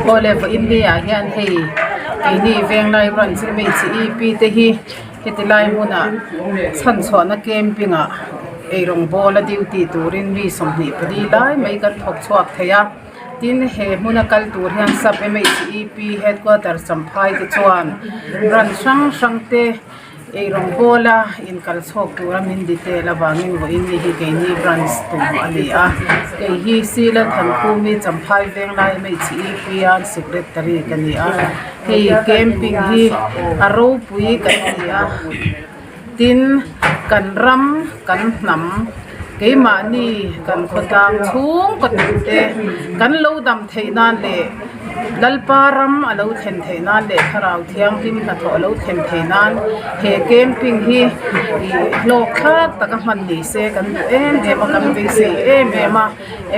Ole for India hian hei ini veng lai ran chi me chi pi te hi hetilai muna chan chona campinga eirong bola duty turin mi somni padi lai mai ka thok chuak theya tin he muna kal tur hian sap me chi pi headquarter champhai te chuan ran sang te eirong bola in kal chok tura min dite lawangin wo in hi ke ni branch tu ali a ke hi sila than khu mi champhai veng lai mai chi pi an secretary kani a hei camping hi aro pui kani a tin kan ram kan nam ke ma ni kan khodam chung ko te kan lo dam theinan le lalparam alo then theinan le kharau thiang kim ka tho alo then theinan he camping hi lokha taka man ni se kan em ma kan ve se ma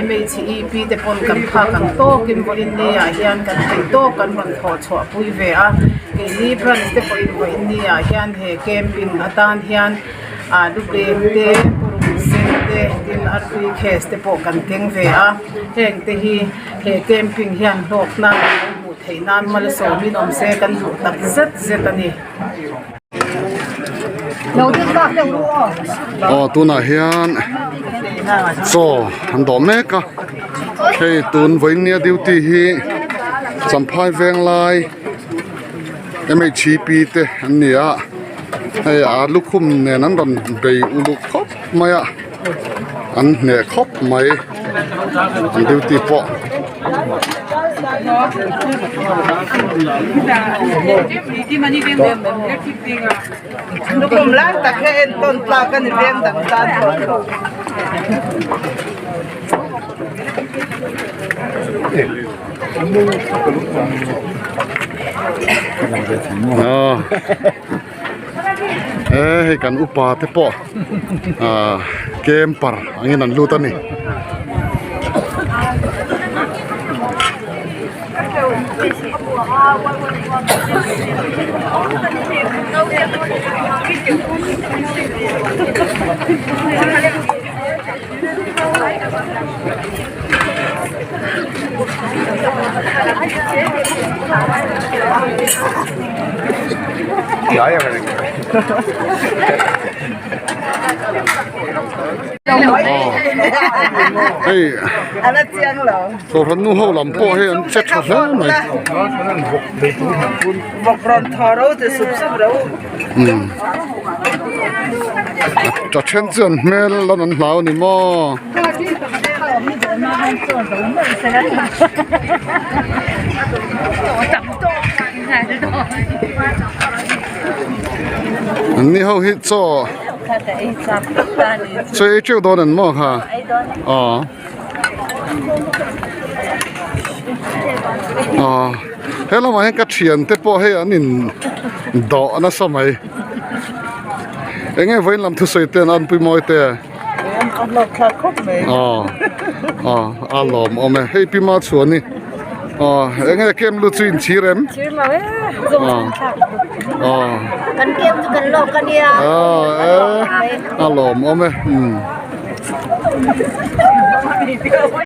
MHEP te pon kan kha kan to kim bo in ni a hian kan te to kan ron tho chho pui ve a ke ni branch te po in bo in ni a hian he camping atan hian a du te sente tin arpi khes te po kan teng ve a heng te hi he camping hian lok na mu theinan mal so min om se kan du tak zet ani lo din ka te ru tuna hian so an do meka hei tun voinia duty hi champhai veng lai MHP te an nia hei a lukhum ne nan ron bei ulu khop maya an ne khop mai an duty po lukum lang takhen ton plakan vem dak tan ให้กันอุปาเทปอเกมปาร์อันนี้นั่นรู้ตันนี่เฮ้ย อันนั้นเจียงเหรอ ตัวพันนู่นเขาลำโพให้อันเช็ดขัดแล้วหน่อย บอกรอนทอเราจะสุบเรา จะเช่นเจียนแม่แล้วนั่นเหล่านี่มั้อันนี้เขาฮิตซ่อช่วยเจ้าโดนนั่นมั้งค่ะอ๋อเฮ้ยเรามาให้กระเทียนแต่พอให้อันนี้ดอกนะสมัยเอ็งไงไว้ลำทุสอยเตียนอันปุยมอยเตะอันเราขาดครบไหมอารมณ์เอาไหมให้พี่มาชวนนี่เอ็งไงเกมลุจินชีเรมชีเรากันเกมกันโลกกันเนี่ยอารมณ์เอาไหม